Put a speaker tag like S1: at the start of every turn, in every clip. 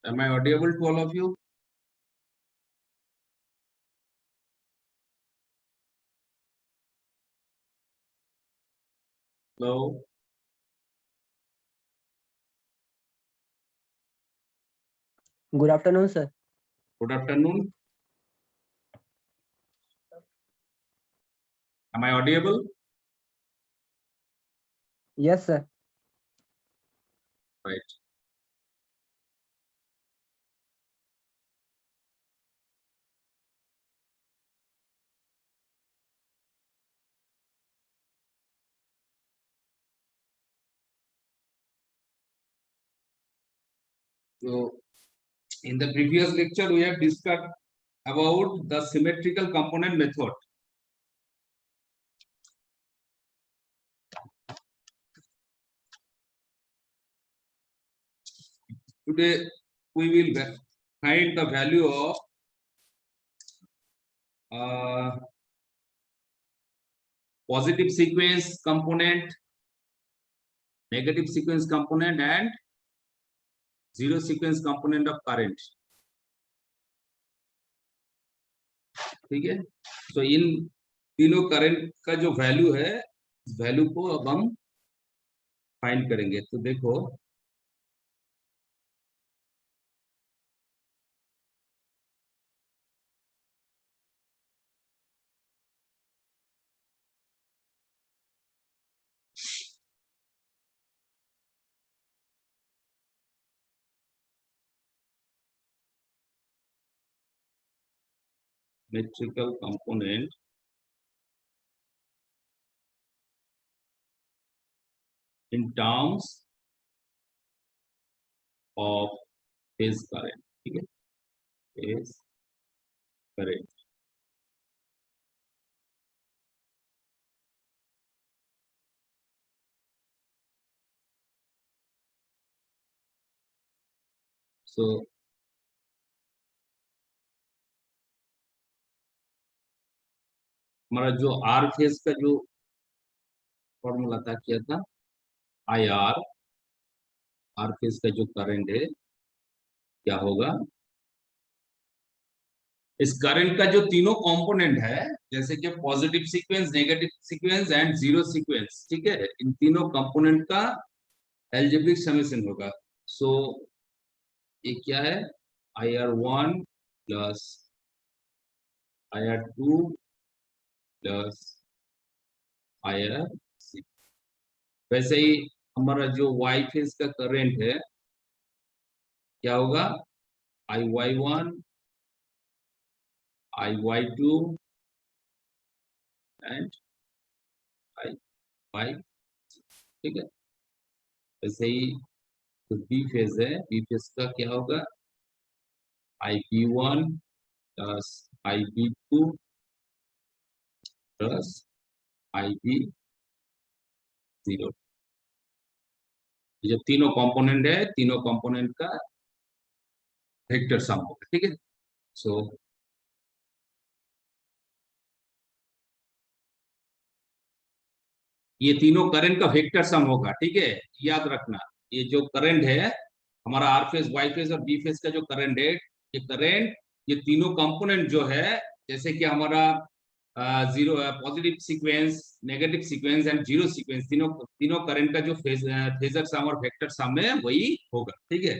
S1: Am I audible to all of you? Hello.
S2: Good afternoon, sir.
S1: Good afternoon. Am I audible?
S2: Yes, sir.
S1: Right. So, in the previous lecture, we have discussed about the symmetrical component method. Today, we will find the value of positive sequence component, negative sequence component, and zero sequence component of current. ठीक है? So इन तीनों current का जो value है, value को अब हम find करेंगे. तो देखो, symmetrical component in terms of phase current. ठीक है? Phase current. So हमारा जो आर फेज का जो फॉर्मूला था क्या था, आई आर फेज का जो करंट है क्या होगा, इस करंट का जो तीनों कंपोनेंट है, जैसे कि positive sequence, negative sequence and zero sequence, ठीक है, इन तीनों कंपोनेंट का एल्जेब्रिक समेशन होगा. सो ये क्या है, I R one plus I R two plus I R C. वैसे ही हमारा जो वाई फेज का करंट है क्या होगा, I Y one, I Y two and I Y. ठीक है, वैसे ही तो बी फेज है, बी फेज का क्या होगा, I B one plus I B two plus I B zero. ये जो तीनों कंपोनेंट है, तीनों कंपोनेंट का वेक्टर सम होगा. ठीक है, सो ये तीनों करंट का वेक्टर सम होगा. ठीक है, याद रखना, ये जो करंट है हमारा आर फेज, वाई फेज और बी फेज का जो करंट है, ये करंट, ये तीनों कंपोनेंट जो है, जैसे कि हमारा zero positive sequence, negative sequence and zero sequence, तीनों तीनों करंट का जो फेजर सम और वेक्टर सम है वही होगा. ठीक है,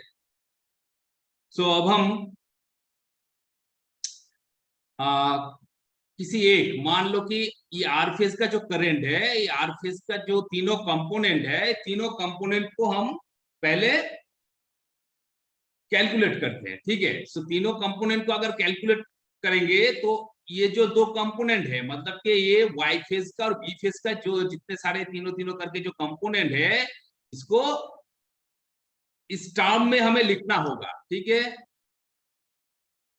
S1: सो अब हम किसी एक, मान लो कि ये आर फेज का जो करंट है, ये आर फेज का जो तीनों कंपोनेंट है, तीनों कंपोनेंट को हम पहले कैलकुलेट करते हैं. ठीक है, सो तीनों कंपोनेंट को अगर कैलकुलेट करेंगे तो ये जो दो कंपोनेंट है, मतलब कि ये वाई फेज का और बी फेज का जो जितने सारे तीनों तीनों करके जो कंपोनेंट है, इसको इस टर्म में हमें लिखना होगा. ठीक है,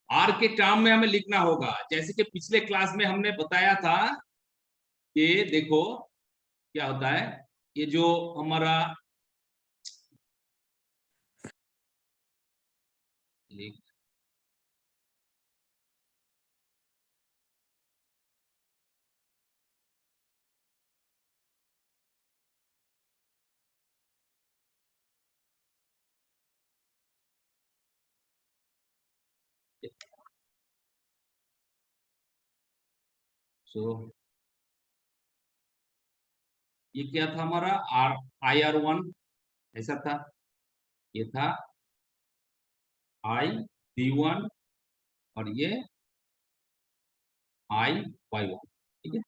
S1: आर के टर्म में हमें लिखना होगा. जैसे कि पिछले क्लास में हमने बताया था कि देखो क्या होता है, ये जो हमारा सो ये क्या था हमारा IR1 ऐसा था, ये था IB1 और ये IY1, ठीक है।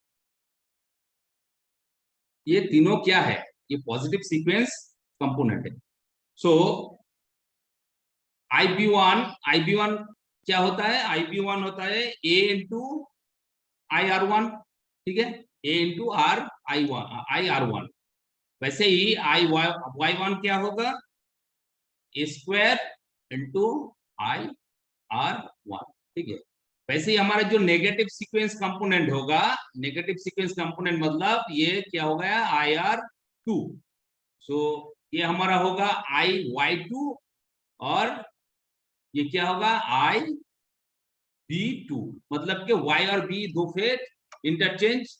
S1: ये तीनों क्या है, ये पॉजिटिव सीक्वेंस कंपोनेंट है। सो IB1 क्या होता है, IB1 होता है A इंटू IR1, ठीक है, A इंटू IR1। वैसे ही Y1 क्या होगा, A स्क्वायर इंटू IR1, ठीक है। वैसे ही हमारा जो नेगेटिव सीक्वेंस कंपोनेंट होगा, नेगेटिव सीक्वेंस कंपोनेंट मतलब ये क्या हो गया, IR2। सो ये हमारा होगा IY2 और ये क्या होगा, IB2, मतलब कि Y और B दो फेज इंटरचेंज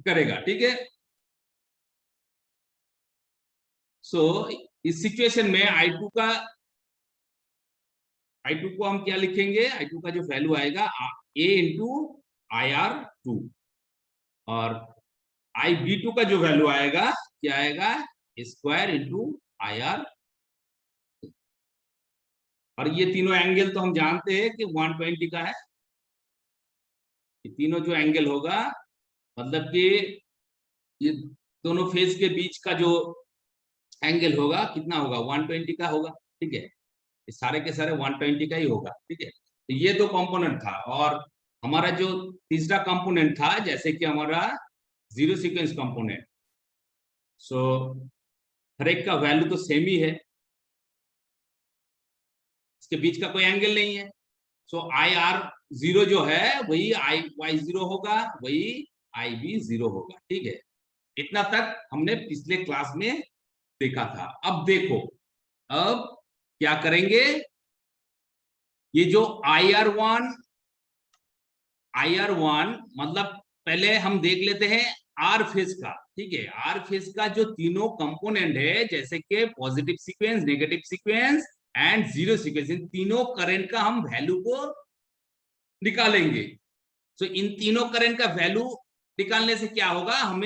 S1: करेगा, ठीक है। सो इस सिचुएशन में I2 को हम क्या लिखेंगे, I2 का जो वैल्यू आएगा A इंटू IR2 और IB2 का जो वैल्यू आएगा क्या आएगा, स्क्वायर इंटू IR। और ये तीनों एंगल तो हम जानते हैं कि 120 का है। ये तीनों जो एंगल होगा मतलब कि ये दोनों फेज के बीच का जो एंगल होगा कितना होगा, 120 का होगा, ठीक है। ये सारे के सारे 120 का ही होगा, ठीक है। तो ये दो कंपोनेंट था और हमारा जो तीसरा कंपोनेंट था जैसे कि हमारा जीरो सीक्वेंस कंपोनेंट। सो हर एक का वैल्यू तो सेम ही है, इसके बीच का कोई एंगल नहीं है। सो IR0 जो है वही IY0 होगा, वही IB0 होगा, ठीक है। इतना तक हमने पिछले क्लास में देखा था। अब देखो, अब क्या करेंगे, ये जो IR1 मतलब पहले हम देख लेते हैं आर फेज का, ठीक है। आर फेज का जो तीनों कंपोनेंट है जैसे कि positive sequence, negative sequence and zero sequence, इन तीनों करंट का हम वैल्यू को निकालेंगे। तो इन तीनों करंट का वैल्यू निकालने से क्या होगा, हम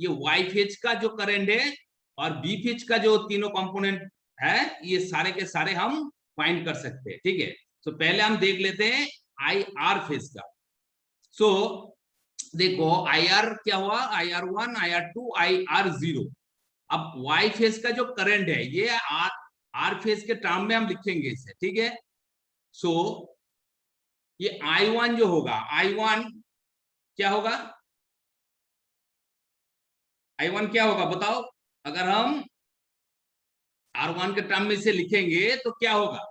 S1: ये वाई फेज का जो करंट है और बी फेज का जो तीनों कंपोनेंट है ये सारे के सारे हम फाइंड कर सकते हैं, ठीक है। तो पहले हम देख लेते हैं IR फेज का। सो देखो IR क्या हुआ, IR1, IR2, IR0। अब वाई फेज का जो करंट है ये आर फेज के टर्म में हम लिखेंगे इसे, ठीक है। सो ये I1 जो होगा, I1 क्या होगा, I1 क्या होगा बताओ, अगर हम R1 के टर्म में इसे लिखेंगे तो क्या होगा,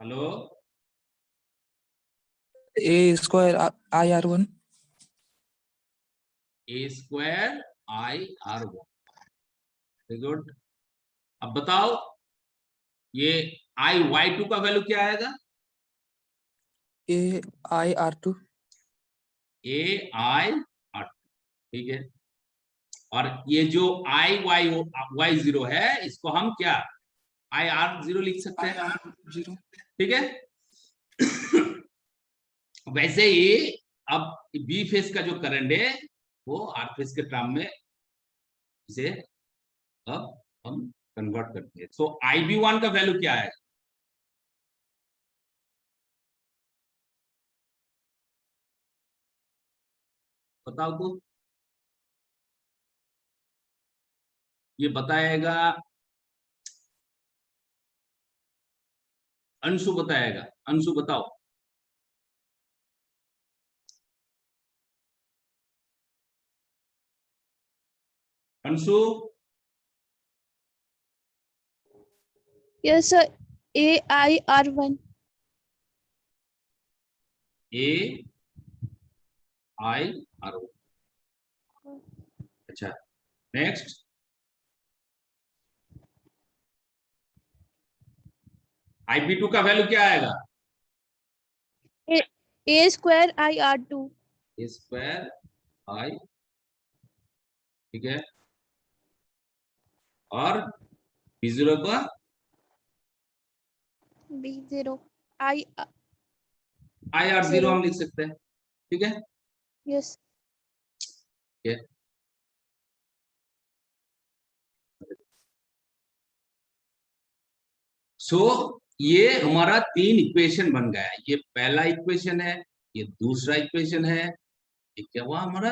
S1: hello,
S3: A square IR1.
S1: A square IR1, very good. अब बताओ ये IY2 का वैल्यू क्या आएगा,
S3: A IR2.
S1: AIR2, ठीक है। और ये जो IY0 है इसको हम क्या IR0 लिख सकते हैं,
S3: IR0.
S1: ठीक है। वैसे ही अब बी फेज का जो करंट है वो आर फेज के टर्म में इसे अब हम कन्वर्ट करते हैं। सो IB1 का वैल्यू क्या है, बताओ तो, ये बताएगा अंशु, बताएगा अंशु, बताओ। Anshu,
S4: Yes, sir. AIR1.
S1: AIR1, अच्छा। नेक्स्ट IB2 का वैल्यू क्या आएगा,
S4: A square IR2.
S1: A square I, ठीक है, और B0 का
S4: B0 I
S1: IR0
S4: 0
S1: हम लिख सकते हैं, ठीक है।
S4: yes
S1: ठीक है, सो ये हमारा 3 इक्वेशन बन गया है। ये पहला इक्वेशन है, ये दूसरा इक्वेशन है, ये क्या हुआ हमारा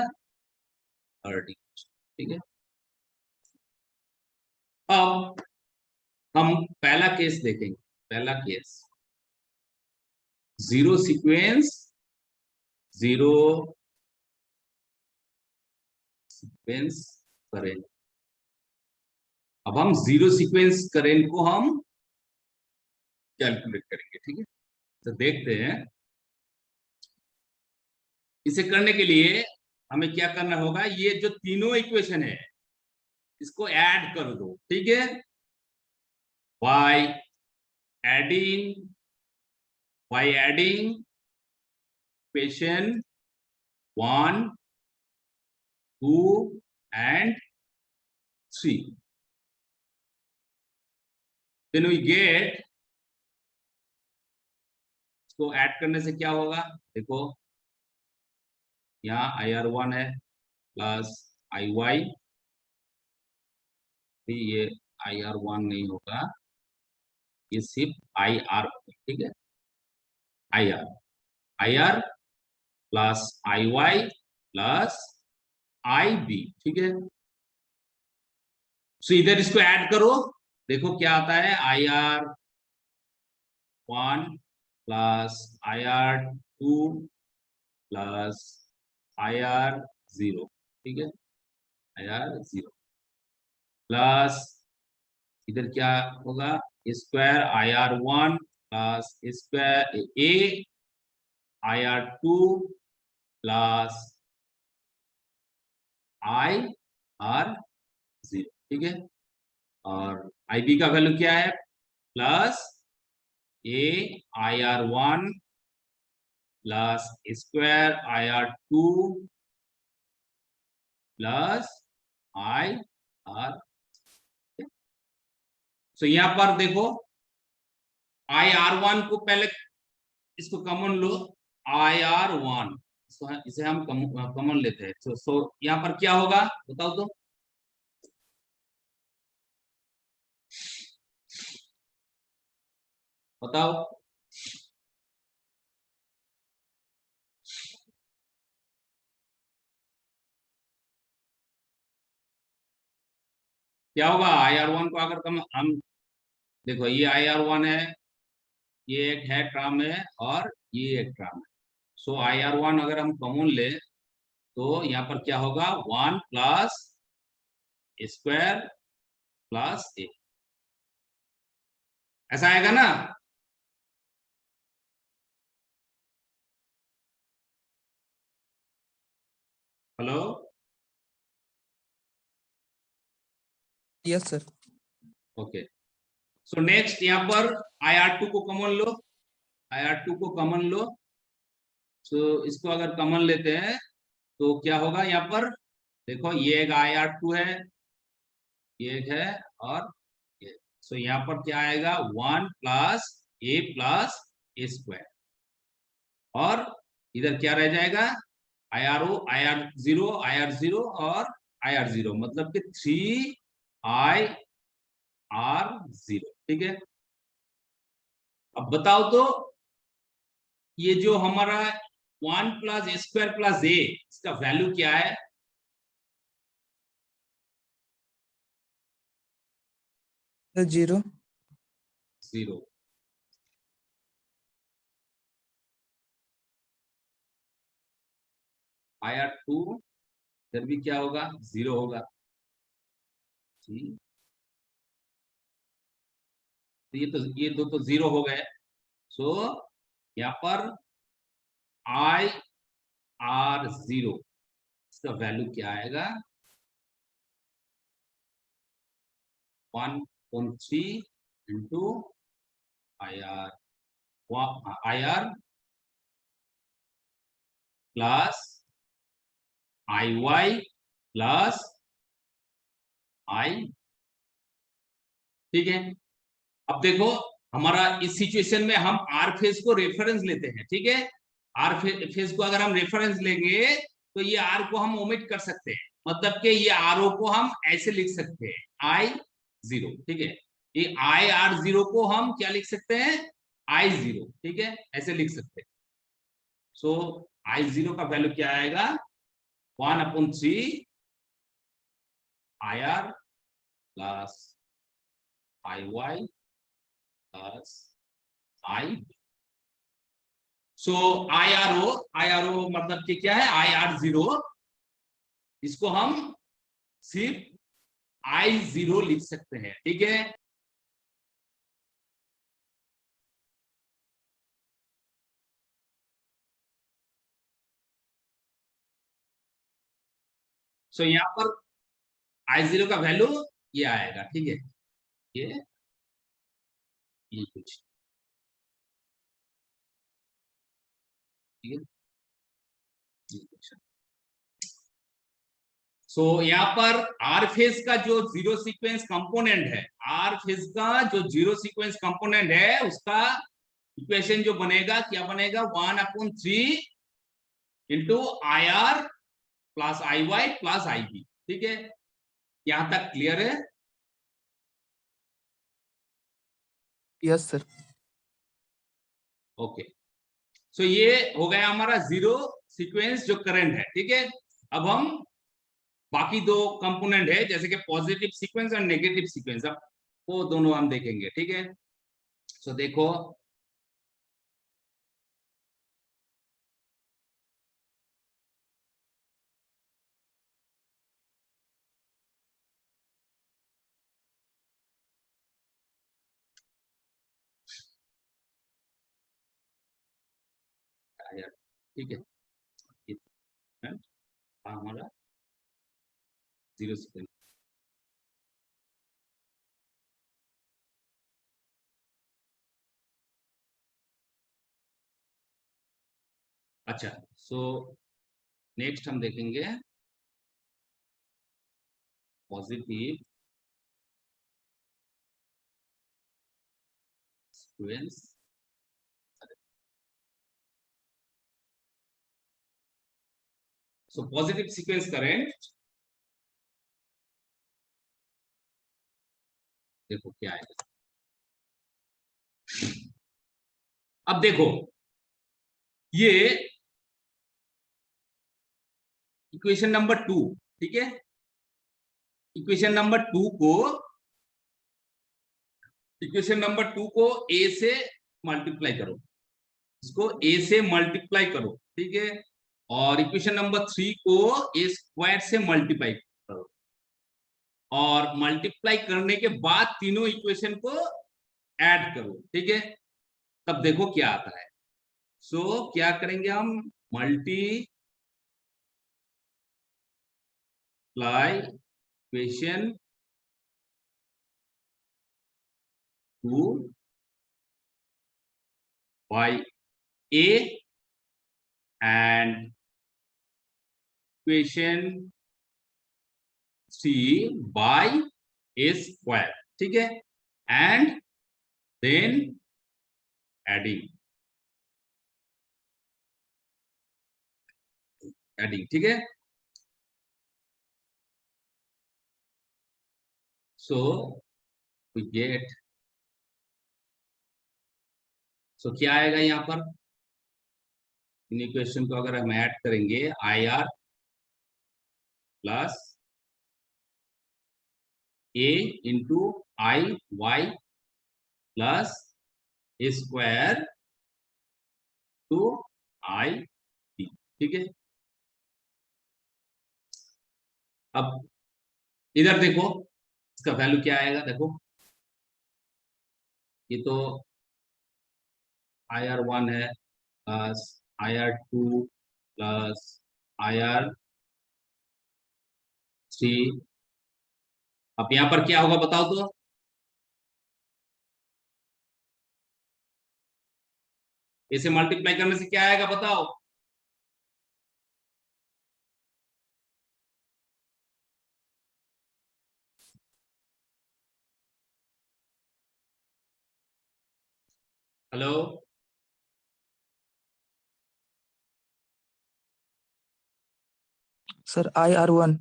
S1: थर्ड इक्वेशन, ठीक है। अब हम पहला केस देखेंगे। पहला केस, जीरो सीक्वेंस करेंट। अब हम जीरो सीक्वेंस करेंट को हम कैलकुलेट करेंगे, ठीक है। तो देखते हैं, इसे करने के लिए हमें क्या करना होगा। ये जो तीनों इक्वेशन है इसको ऐड कर दो, ठीक है। By adding equation 1, 2 and 3, then we get, इसको ऐड करने से क्या होगा, देखो यहाँ IR1 है प्लस IY, ये IR1 नहीं होगा, ये सिर्फ IR, ठीक है। IR plus IY plus IB, ठीक है। सो इधर इसको ऐड करो, देखो क्या आता है। IR1 plus IR2 plus IR0, ठीक है। IR0 प्लस इधर क्या होगा, square IR1 plus square IR2 plus IR0, ठीक है। और IB का वैल्यू क्या है, plus IR1 plus square IR2 plus IR। सो यहाँ पर देखो IR1 को पहले इसको कॉमन लो, IR1 इसे हम कॉमन लेते हैं। सो यहाँ पर क्या होगा बताओ तो, बताओ। क्या होगा IR1 को अगर हम देखो, ये IR1 है, ये एक है टर्म है, और ये एक टर्म है। सो IR1 अगर हम कॉमन ले तो यहाँ पर क्या होगा, 1 प्लस स्क्वायर प्लस ए, ऐसा आएगा ना। Hello,
S3: Yes, sir.
S1: Okay. So next यहाँ पर IR2 को कॉमन लो, IR2 को कॉमन लो। सो इसको अगर कॉमन लेते हैं तो क्या होगा, यहाँ पर देखो ये एक IR2 है, ये एक है, और ये। सो यहाँ पर क्या आएगा, 1 प्लस ए स्क्वायर, और इधर क्या रह जाएगा, IR0 और IR0, मतलब कि 3IR0, ठीक है। अब बताओ तो, ये जो हमारा 1 प्लस स्क्वायर प्लस ए, इसका वैल्यू क्या है।
S3: 0.
S1: 0। IR2 इधर भी क्या होगा, 0 होगा, तो ये दो तो 0 हो गए। सो यहाँ पर IR0 इसका वैल्यू क्या आएगा, 1.3 into IR plus I Y plus आई, ठीक है। अब देखो हमारा इस सिचुएशन में हम आर फेज को रेफरेंस लेते हैं, ठीक है। आर फेज को अगर हम रेफरेंस लेंगे तो ये आर को हम ओमिट कर सकते हैं, मतलब कि ये आर ओ को हम ऐसे लिख सकते हैं आई जीरो, ठीक है। ये आई आर जीरो को हम क्या लिख सकते हैं, आई जीरो, ठीक है, ऐसे लिख सकते हैं। सो आई जीरो का वैल्यू क्या आएगा, 1/3 I R plus I Y plus I. So I R O मतलब कि क्या है, आई आर जीरो, इसको हम सिर्फ आई जीरो लिख सकते हैं, ठीक है। सो यहाँ पर आई जीरो का वैल्यू ये आएगा, ठीक है। ये कुछ, ठीक है। सो यहाँ पर आर फेज का जो जीरो सीक्वेंस कंपोनेंट है, आर फेज का जो जीरो सीक्वेंस कंपोनेंट है, उसका इक्वेशन जो बनेगा क्या बनेगा, 1/3 into I R plus I Y plus I B, ठीक है। यहां तक क्लियर है?
S3: Yes sir.
S1: ओके। सो ये हो गया हमारा जीरो सीक्वेंस जो करंट है, ठीक है। अब हम बाकी दो कंपोनेंट है जैसे कि पॉजिटिव सीक्वेंस और नेगेटिव सीक्वेंस, अब वो दोनों हम देखेंगे, ठीक है। सो देखो ठीक है, ये हमारा जीरो सीक्वेंस। अच्छा, सो नेक्स्ट हम देखेंगे positive sequence. So positive sequence current देखो क्या है। अब देखो ये इक्वेशन नंबर 2, ठीक है। इक्वेशन नंबर 2 को ए से मल्टीप्लाई करो, इसको ए से मल्टीप्लाई करो, ठीक है। और इक्वेशन नंबर 3 को ए स्क्वायर से मल्टीप्लाई करो, और मल्टीप्लाई करने के बाद तीनों इक्वेशन को ऐड करो, ठीक है। तब देखो क्या आता है। सो क्या करेंगे हम, multiply equation 2 by a and equation 3 by a square, ठीक है। एंड देन एडिंग, ठीक है। सो वी गेट, सो क्या आएगा यहाँ पर, इन इक्वेशन को अगर हम ऐड करेंगे, I R plus A into I Y plus A square two I B, ठीक है। अब इधर देखो इसका वैल्यू क्या आएगा, देखो ये तो आई आर 1 है plus I are 2 plus I are 3। अब यहाँ पर क्या होगा बताओ तो, इसे मल्टीप्लाई करने से क्या आएगा बताओ, हेलो,
S3: सर IR1।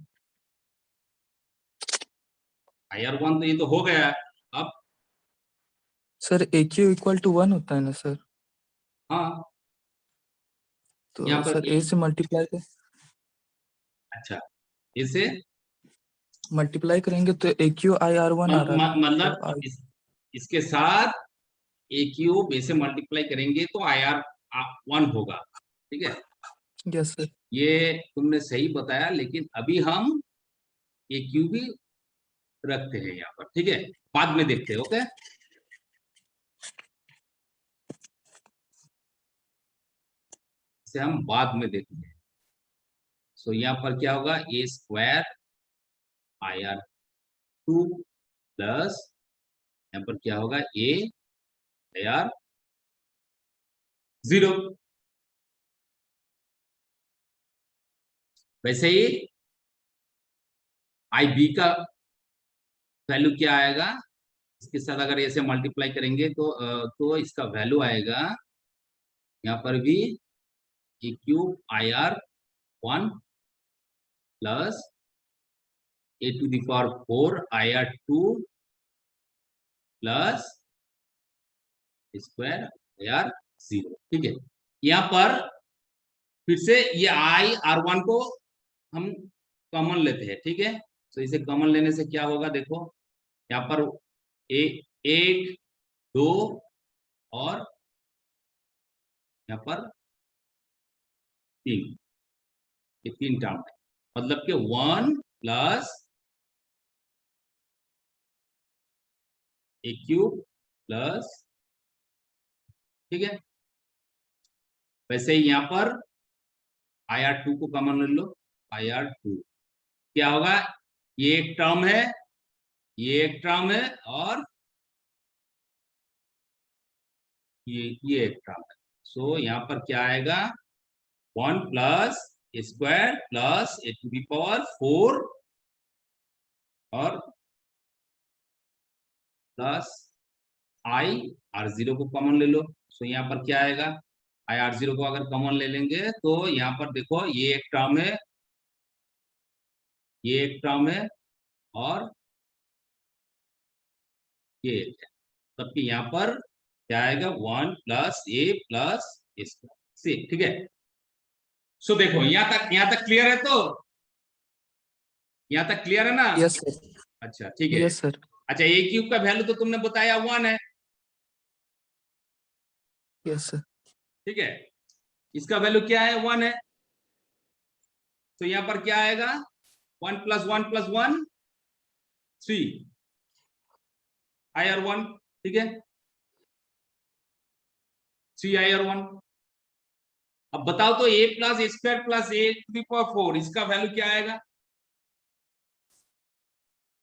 S1: IR1 तो ये तो हो गया। अब
S3: सर AQ इक्वल टू 1 होता है ना सर?
S1: हाँ,
S3: तो
S1: यहाँ पर
S3: सर A से
S1: अच्छा, इसे
S3: मल्टीप्लाई करेंगे तो AQ IR1 आ रहा है ना, तो
S1: मतलब इसके साथ ए क्यूब से मल्टीप्लाई करेंगे तो IR1 होगा। ठीक है,
S3: यस सर।
S1: ये तुमने सही बताया, लेकिन अभी हम ए क्यूब भी रखते हैं यहाँ पर। ठीक है, बाद में देखते हैं। ओके, इसे हम बाद में देखते हैं। सो यहाँ पर क्या होगा, ए स्क्वायर IR2 प्लस यहाँ पर क्या होगा, ए IR0। वैसे ही IB का वैल्यू क्या आएगा, इसके साथ अगर ऐसे मल्टीप्लाई करेंगे तो इसका वैल्यू आएगा यहाँ पर भी A cube IR1 plus A⁴ IR2 plus square IR0। ठीक है, यहाँ पर फिर से ये IR1 को हम कॉमन लेते हैं। ठीक है, तो इसे कॉमन लेने से क्या होगा, देखो यहाँ पर 1 2 और यहाँ पर 3, ये 3 टर्म है। मतलब कि 1 प्लस ए क्यूब प्लस, ठीक है। वैसे ही यहाँ पर IR2 को कॉमन ले लो, IR2 क्या होगा, ये एक टर्म है, ये एक टर्म है, और ये एक टर्म है। सो यहाँ पर क्या आएगा, 1 प्लस स्क्वायर प्लस A⁴ और प्लस IR0 को कॉमन ले लो। सो यहाँ पर क्या आएगा, IR0 को अगर कॉमन ले लेंगे तो यहाँ पर देखो ये एक टर्म है, ये एक टर्म है, और ये एक है। तब कि यहाँ पर क्या आएगा, 1 प्लस A प्लस स्क्वायर। ठीक है, सो देखो यहाँ तक क्लियर है, तो यहाँ तक क्लियर है ना?
S3: Yes sir.
S1: अच्छा, ठीक है।
S3: Yes sir.
S1: अच्छा, ए क्यूब का वैल्यू तो तुमने बताया 1 है।
S3: Yes sir.
S1: ठीक है, इसका वैल्यू क्या है, 1 है। तो यहाँ पर क्या आएगा, 1 प्लस 1 प्लस 1 3 IR1। ठीक है, 3 IR1। अब बताओ तो A plus square plus A⁴ इसका वैल्यू क्या आएगा,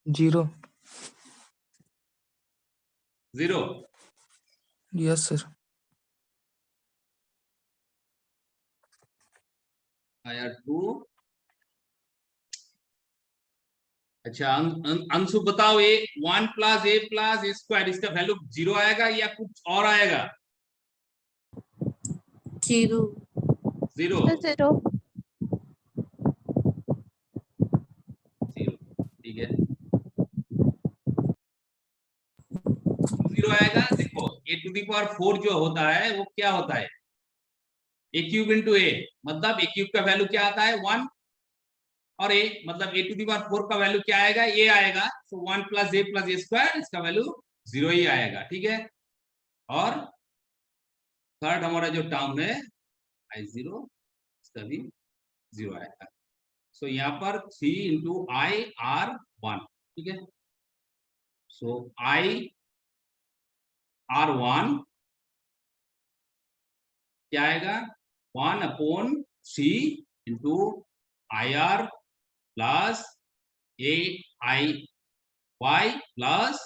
S3: 0।
S1: 0।
S3: Yes sir.
S1: IR2। अच्छा, अंशु बताओ, 1 प्लस A प्लस स्क्वायर इसका वैल्यू 0 आएगा या कुछ और आएगा?
S5: 0।
S1: 0।
S4: 0
S1: ठीक है, 0 आएगा। देखो A⁴ जो होता है वो क्या होता है, ए क्यूब इंटू ए, मतलब ए क्यूब का वैल्यू क्या आता है, 1, और ए मतलब A⁴ का वैल्यू क्या आएगा, ए आएगा। तो 1 प्लस A प्लस A² इसका वैल्यू 0 ही आएगा। ठीक है, और थर्ड हमारा जो टर्म है I0, इसका भी 0 आएगा। सो यहाँ पर 3 इंटू IR1। ठीक है, सो IR1 क्या आएगा, 1/3 into IR plus AIY plus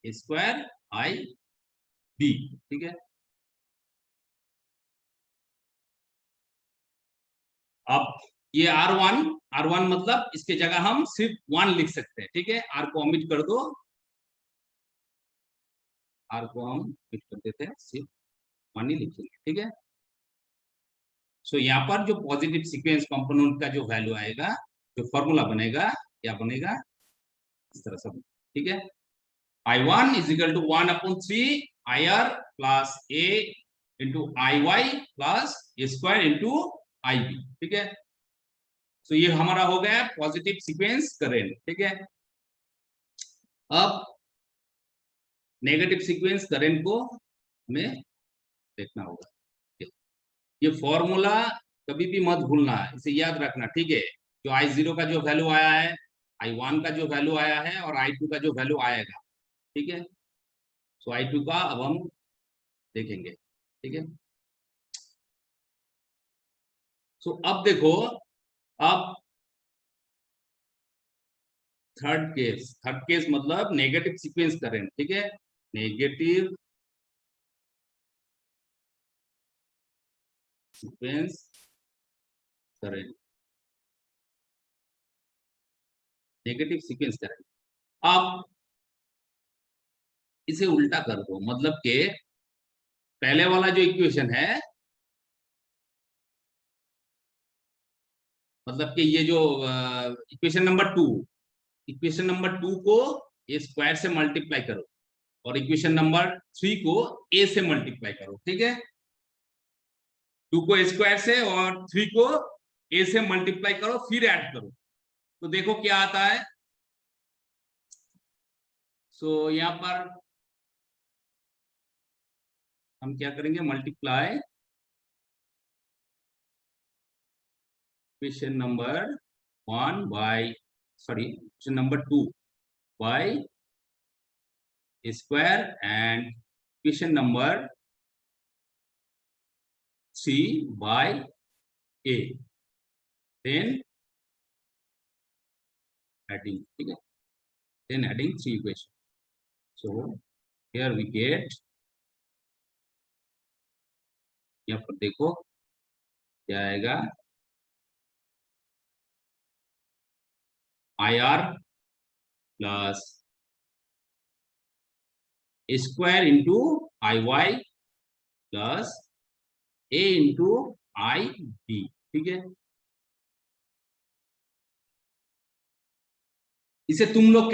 S1: square IB। ठीक है, अब ये R1 मतलब इसके जगह हम सिर्फ 1 लिख सकते हैं। ठीक है, R को ओमिट कर दो, R को हम ओमिट कर देते हैं, सिर्फ 1 ही लिखेंगे, ठीक है। सो यहाँ पर जो पॉजिटिव सीक्वेंस कंपोनेंट का जो वैल्यू आएगा, जो फॉर्मूला बनेगा, क्या बनेगा इस तरह से, ठीक है। I1 is equal to 1/3 IR plus A into IY plus A square into IB, ठीक है। तो ये हमारा हो गया पॉजिटिव सीक्वेंस करेंट, ठीक है। अब नेगेटिव सीक्वेंस करेंट को हमें देखना होगा। ये फॉर्मूला कभी भी मत भूलना, इसे याद रखना, ठीक है। जो I0 का जो वैल्यू आया है, I1 का जो वैल्यू आया है और I2 का जो वैल्यू आएगा, ठीक है। सो I2 का अब हम देखेंगे, ठीक है। सो अब देखो, अब थर्ड केस मतलब नेगेटिव सीक्वेंस करंट, ठीक है। Negative sequence current, negative sequence current. अब इसे उल्टा कर दो, मतलब के पहले वाला जो इक्वेशन है, मतलब कि ये जो इक्वेशन नंबर 2, इक्वेशन नंबर 2 को ए स्क्वायर से मल्टीप्लाई करो और इक्वेशन नंबर 3 को ए से मल्टीप्लाई करो, ठीक है। 2 को ए स्क्वायर से और 3 को ए से मल्टीप्लाई करो, फिर ऐड करो, तो देखो क्या आता है। सो यहाँ पर हम क्या करेंगे, multiply equation number 1 by equation number 2 by square and equation number 3 by A, then adding, ठीक है, then adding 3 equation. So here we get, यहाँ पर देखो क्या आएगा, IR plus square into IY plus A into IB, ठीक है। इसे तुम लोग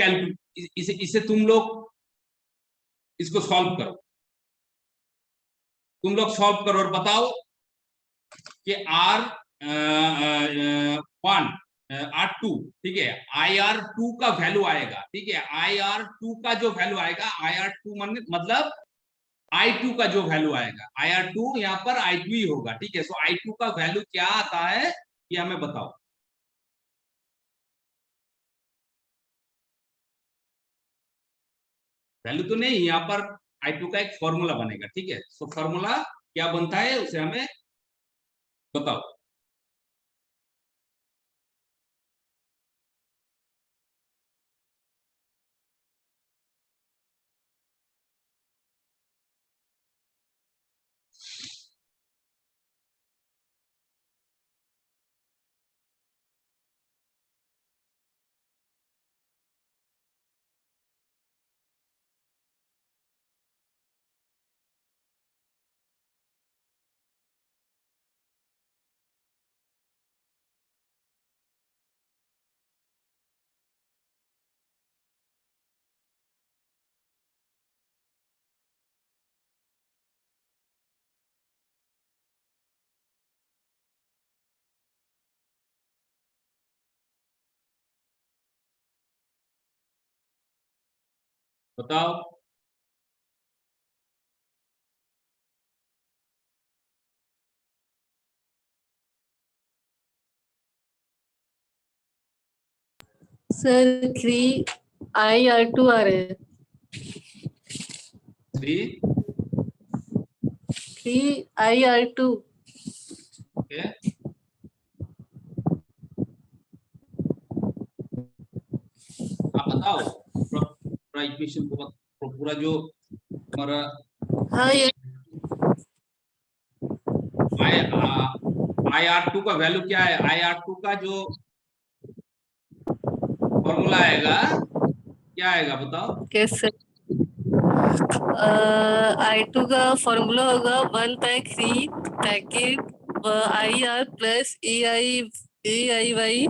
S1: इसे तुम लोग इसको सॉल्व करो, तुम लोग सॉल्व करो और बताओ कि R2, ठीक है, IR2 का वैल्यू आएगा, ठीक है। IR2 का जो वैल्यू आएगा, IR2 मतलब I2 का जो वैल्यू आएगा, IR2 यहाँ पर I2 ही होगा, ठीक है। सो I2 का वैल्यू क्या आता है ये हमें बताओ। वैल्यू तो नहीं, यहाँ पर I2 का एक फॉर्मूला बनेगा, ठीक है। सो फॉर्मूला क्या बनता है उसे हमें बताओ। बताओ
S5: सर 3IR2 आ रहे हैं। 3IR2
S1: ओके, आप बताओ पूरा इक्वेशन को, पूरा जो हमारा
S5: हाँ ये
S1: IR2 का वैल्यू क्या है, IR2 का जो फॉर्मूला आएगा क्या आएगा बताओ।
S5: कैसे I2 का फॉर्मूला होगा 1/3 bracket IR plus AIY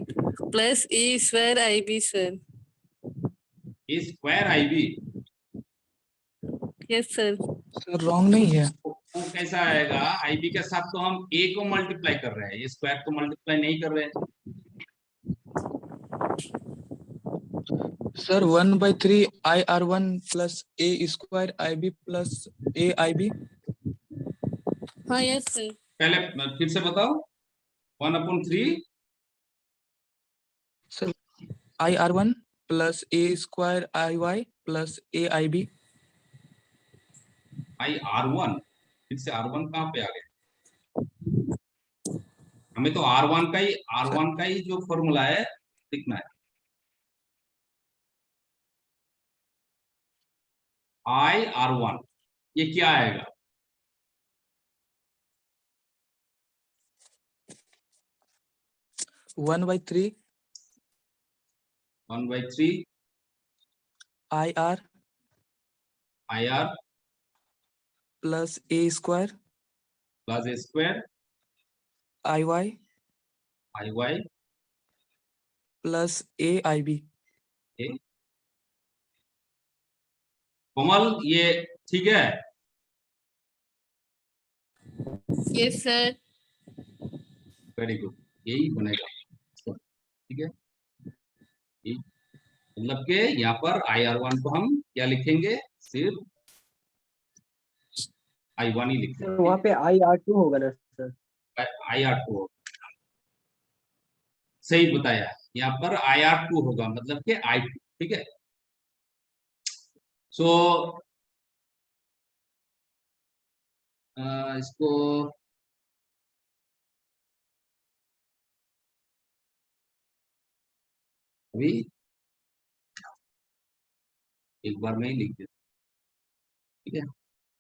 S5: plus A square IB square.
S1: A square IB
S5: yes sir.
S3: Sir wrong नहीं है।
S1: वो कैसा आएगा? आईबी के साथ तो हम ए को मल्टीप्लाई कर रहे हैं, ये स्क्वायर को मल्टीप्लाई नहीं कर रहे हैं।
S3: Sir 1/3 IR1 plus A square IB plus AIB।
S5: हाँ यस सर।
S1: पहले फिर से बताओ। 1/3
S3: sir IR1 plus A square IY plus AIB।
S1: I R1, फिर से R1 कहाँ पे आ गया? हमें तो R1 का ही जो फॉर्मूला है लिखना है। IR1 ये क्या आएगा?
S3: One by three IR plus A square
S1: plus A square
S3: IY
S1: IY
S3: plus AIB।
S1: कोमल ये ठीक है?
S5: Yes sir.
S1: वेरी गुड, यही बनेगा। ठीक है, मतलब के यहाँ पर IR1 को हम क्या लिखेंगे? सिर्फ I1 ही लिखेंगे।
S2: वहाँ पे IR2 होगा ना सर?
S1: IR2 सही बताया, यहाँ पर IR2 होगा, मतलब के I2। ठीक है, सो इसको अभी एक बार में ही लिख देते। ठीक है,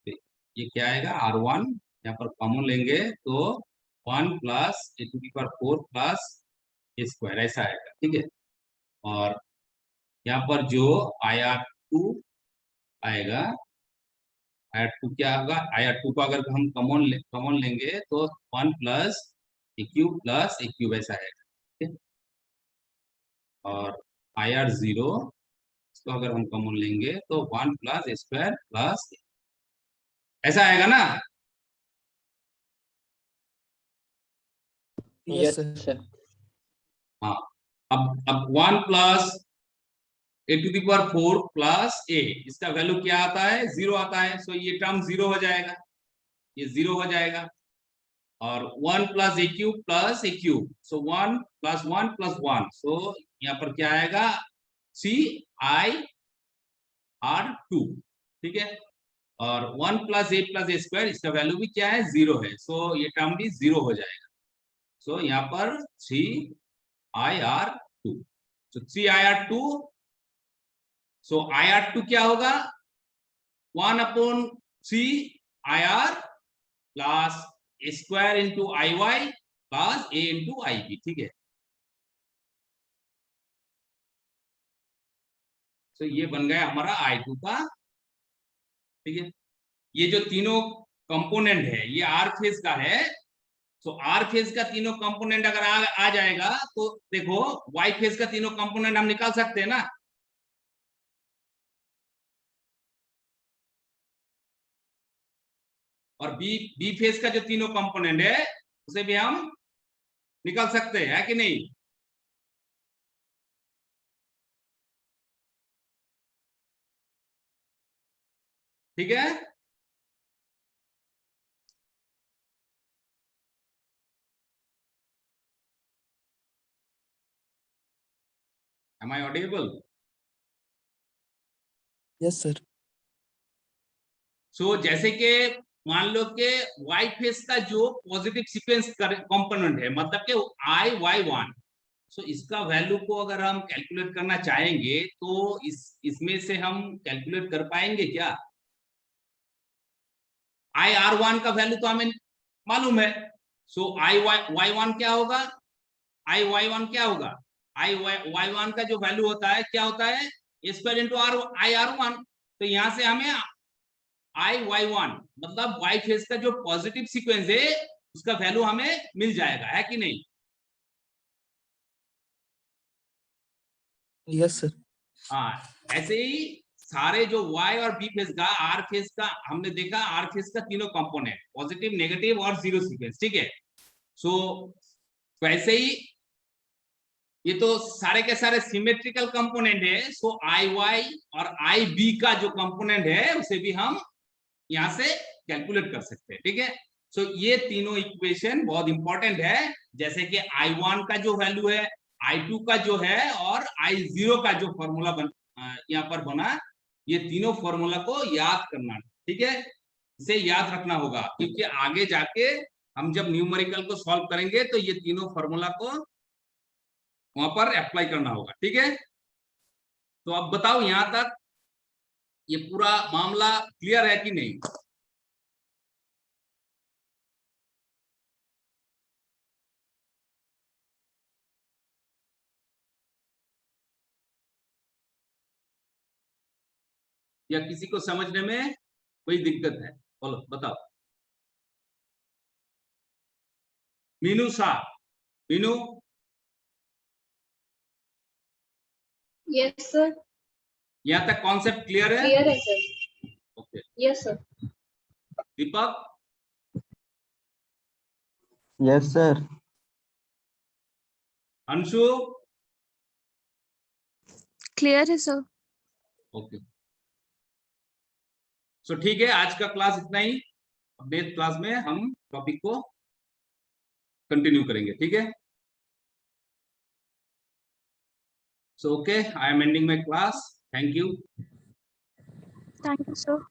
S1: तो ये क्या आएगा? R1 यहाँ पर कॉमन लेंगे तो 1 plus A⁴ plus A square ऐसा आएगा। ठीक है, और यहाँ पर जो IR2 आएगा, IR2 क्या होगा? IR2 को अगर हम कॉमन लेंगे तो 1 प्लस A³ प्लस A³ ऐसा आएगा। ठीक है, और IR0 इसको अगर हम कॉमन लेंगे तो 1 प्लस A स्क्वायर प्लस ऐसा आएगा ना?
S3: Yes
S2: yes sir.
S1: हाँ, अब 1 प्लस A⁴ प्लस A, इसका वैल्यू क्या आता है? 0 आता है। सो ये टर्म 0 हो जाएगा, ये 0 हो जाएगा। और 1 प्लस A³ प्लस A³, सो 1 प्लस 1 प्लस 1, सो यहाँ पर क्या आएगा? CIR2। ठीक है, और 1 प्लस A स्क्वायर, इसका वैल्यू भी क्या है? 0 है। सो ये टर्म भी 0 हो जाएगा। सो यहाँ पर 3IR2, सो 3IR2, सो IR2 क्या होगा? 1/3IR plus A square into IY plus A into IB। ठीक है, तो ये बन गया हमारा I2 का। ठीक है, ये जो तीनों कंपोनेंट है ये R फेज का है। तो R फेज का तीनों कंपोनेंट अगर आ जाएगा तो देखो Y फेज का तीनों कंपोनेंट हम निकाल सकते हैं ना? और बी फेज का जो तीनों कंपोनेंट है उसे भी हम निकाल सकते हैं, है कि नहीं? ठीक है, am I audible?
S3: Yes sir.
S1: So जैसे कि मान लो कि Y फेज का जो पॉजिटिव सीक्वेंस कंपोनेंट है, मतलब कि IY1, सो इसका वैल्यू को अगर हम कैलकुलेट करना चाहेंगे तो इसमें से हम कैलकुलेट कर पाएंगे क्या? IR1 का वैल्यू तो हमें मालूम है। सो IY1 क्या होगा? IY1 क्या होगा? IY1 का जो वैल्यू होता है क्या होता है? A² into IR1। तो यहां से हमें IY1 मतलब Y फेज का जो पॉजिटिव सीक्वेंस है उसका वैल्यू हमें मिल जाएगा, है कि नहीं?
S3: Yes sir.
S1: हाँ, ऐसे ही सारे जो Y और B फेज का, R फेज का हमने देखा, R फेज का तीनों कंपोनेंट पॉजिटिव, नेगेटिव और जीरो सीक्वेंस, ठीक है। सो वैसे ही ये तो सारे के सारे सिमेट्रिकल कंपोनेंट है। सो IY और IB का जो कंपोनेंट है उसे भी हम यहां से कैलकुलेट कर सकते हैं, ठीक है। सो ये तीनों इक्वेशन बहुत इंपॉर्टेंट है, जैसे कि I1 का जो वैल्यू है, I2 का जो है और I0 का जो फॉर्मूला यहाँ पर बना, ये तीनों फॉर्मूला को याद करना, ठीक है। इसे याद रखना होगा क्योंकि आगे जाके हम जब न्यूमेरिकल को सॉल्व करेंगे तो ये तीनों फॉर्मूला को वहां पर अप्लाई करना होगा, ठीक है। तो अब बताओ यहां तक ये पूरा मामला क्लियर है कि नहीं? या किसी को समझने में कोई दिक्कत है? बोलो, बताओ। Meenu Shah, Meenu,
S6: yes sir.
S1: यहाँ तक कॉन्सेप्ट क्लियर है?
S6: क्लियर है sir.
S1: Okay.
S6: Yes sir.
S1: Deepak,
S2: yes sir.
S1: Anshu,
S4: clear है सर।
S1: ओके। सो ठीक है, आज का क्लास इतना ही। नेक्स्ट क्लास में हम टॉपिक को कंटिन्यू करेंगे, ठीक है। So okay, I am ending my class. Thank you.
S4: Thank you sir.